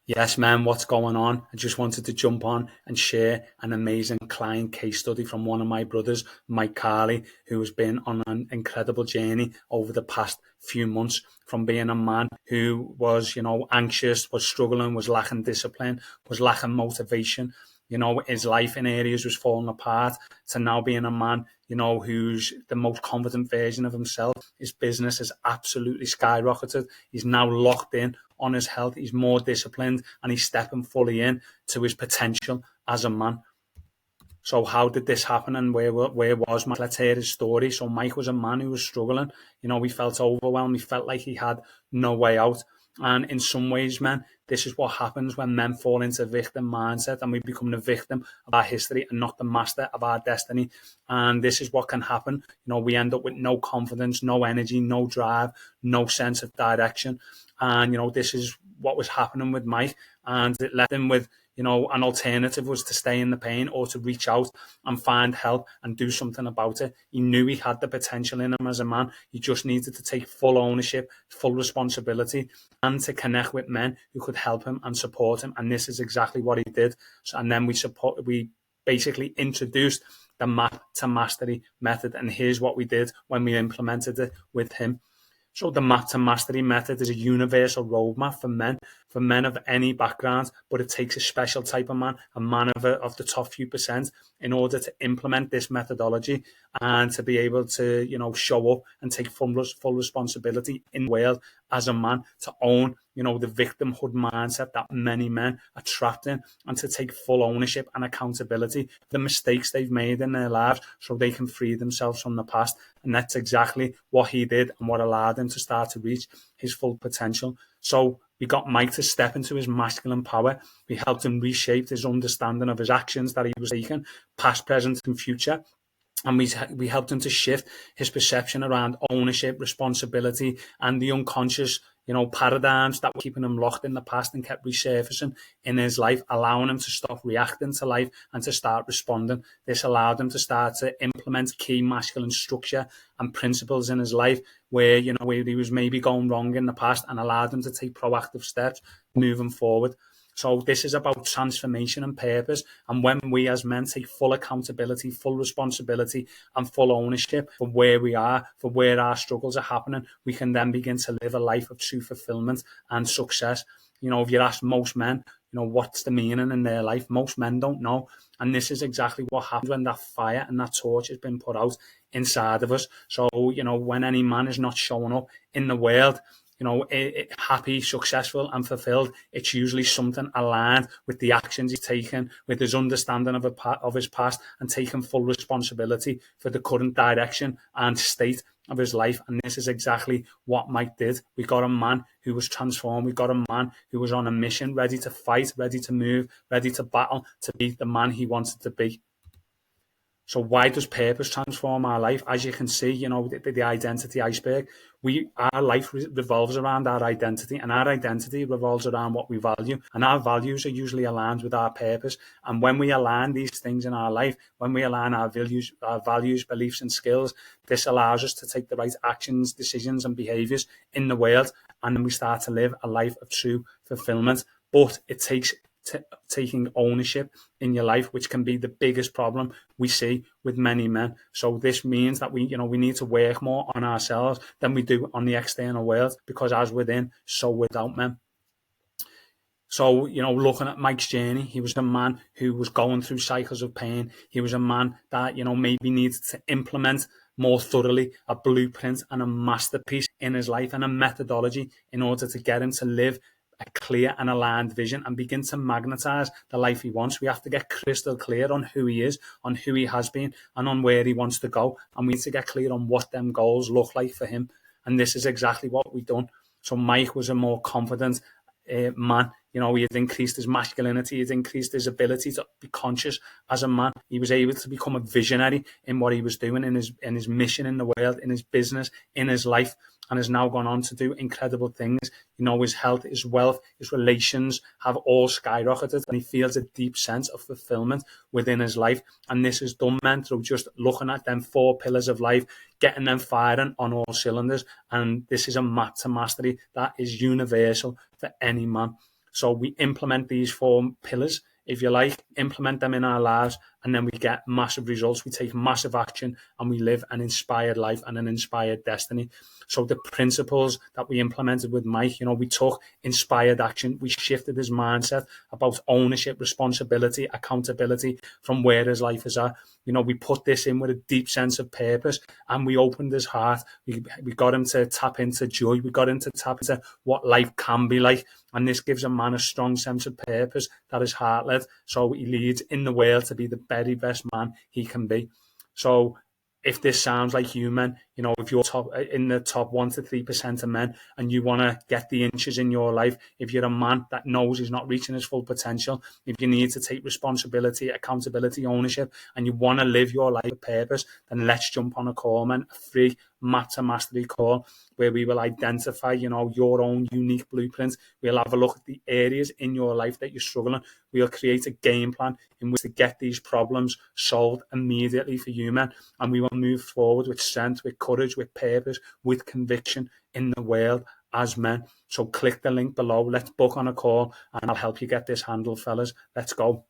Yes, man, what's going on? I just wanted to jump on and share an amazing client case study from one of my brothers, Mike Carlie, who has been on an incredible journey over the past few months from being a man who was, anxious, was struggling, was lacking discipline, was lacking motivation. His life in areas was falling apart to now being a man, who's the most confident version of himself. His business has absolutely skyrocketed. He's now locked in on his health. He's more disciplined and he's stepping fully in to his potential as a man. So how did this happen and where was Mike? Let's hear his story. So Mike was a man who was struggling. He felt overwhelmed. He felt like he had no way out. And in some ways, man, this is what happens when men fall into victim mindset and we become the victim of our history and not the master of our destiny. And this is what can happen. We end up with no confidence, no energy, no drive, no sense of direction. And, this is what was happening with Mike. And it left him with, an alternative was to stay in the pain or to reach out and find help and do something about it. He knew he had the potential in him as a man. He just needed to take full ownership, full responsibility, and to connect with men who could help him and support him. And this is exactly what he did. And then we basically introduced the Map to Mastery method. And here's what we did when we implemented it with him. So the Map to Mastery method is a universal roadmap for men of any background, but it takes a special type of man, a man of the top few percent, in order to implement this methodology and to be able to, show up and take full responsibility in the world as a man, to own, the victimhood mindset that many men are trapped in, and to take full ownership and accountability for the mistakes they've made in their lives so they can free themselves from the past. And that's exactly what he did and what allowed him to start to reach his full potential. So we got Mike to step into his masculine power. We helped him reshape his understanding of his actions that he was taking, past, present, and future. And we helped him to shift his perception around ownership, responsibility, and the unconscious, paradigms that were keeping him locked in the past and kept resurfacing in his life, allowing him to stop reacting to life and to start responding. This allowed him to start to implement key masculine structure and principles in his life where he was maybe going wrong in the past, and allowed him to take proactive steps moving forward. So this is about transformation and purpose. And when we as men take full accountability, full responsibility, and full ownership for where we are, for where our struggles are happening, we can then begin to live a life of true fulfillment and success. If you ask most men, what's the meaning in their life, most men don't know. And this is exactly what happens when that fire and that torch has been put out inside of us. So, when any man is not showing up in the world, happy, successful, and fulfilled, it's usually something aligned with the actions he's taken, with his understanding of his past, and taking full responsibility for the current direction and state of his life. And this is exactly what Mike did. We got a man who was transformed. We got a man who was on a mission, ready to fight, ready to move, ready to battle, to be the man he wanted to be. So why does purpose transform our life? As you can see, the identity iceberg, our life revolves around our identity, and our identity revolves around what we value, and our values are usually aligned with our purpose. And when we align these things in our life, when we align our values, beliefs, and skills, this allows us to take the right actions, decisions, and behaviors in the world, and then we start to live a life of true fulfillment. But it takes taking ownership in your life, which can be the biggest problem we see with many men. So this means that we need to work more on ourselves than we do on the external world, because as within, so without men. So, looking at Mike's journey, he was a man who was going through cycles of pain. He was a man that, maybe needed to implement more thoroughly a blueprint and a masterpiece in his life and a methodology in order to get him to live a clear and aligned vision and begin to magnetize the life he wants. We have to get crystal clear on who he is, on who he has been, and on where he wants to go. And we need to get clear on what them goals look like for him. And this is exactly what we've done. So Mike was a more confident man. He had increased his masculinity, he had increased his ability to be conscious as a man. He was able to become a visionary in what he was doing, in his mission in the world, in his business, in his life, and has now gone on to do incredible things. His health, his wealth, his relations have all skyrocketed, and he feels a deep sense of fulfillment within his life. And this is done, man, through just looking at them 4 pillars of life, getting them firing on all cylinders. And this is a map to mastery that is universal for any man. So we implement these 4 pillars, if you like, implement them in our lives, and then we get massive results. We take massive action and we live an inspired life and an inspired destiny. So the principles that we implemented with Mike, we took inspired action. We shifted his mindset about ownership, responsibility, accountability from where his life is at. We put this in with a deep sense of purpose, and we opened his heart. We got him to tap into joy. We got him to tap into what life can be like. And this gives a man a strong sense of purpose that is heart-led. So he leads in the world to be the very best man he can be. So if this sounds like you, men, if you're in the top 1 to 3% of men and you want to get the inches in your life, if you're a man that knows he's not reaching his full potential, if you need to take responsibility, accountability, ownership, and you want to live your life with purpose, then let's jump on a call, man, a free Map to Mastery call, where we will identify, your own unique blueprint. We'll have a look at the areas in your life that you're struggling. We'll create a game plan in which to get these problems solved immediately for you, man. And we will move forward with strength, with courage, with purpose, with conviction in the world as men. So click the link below. Let's book on a call and I'll help you get this handled, fellas. Let's go.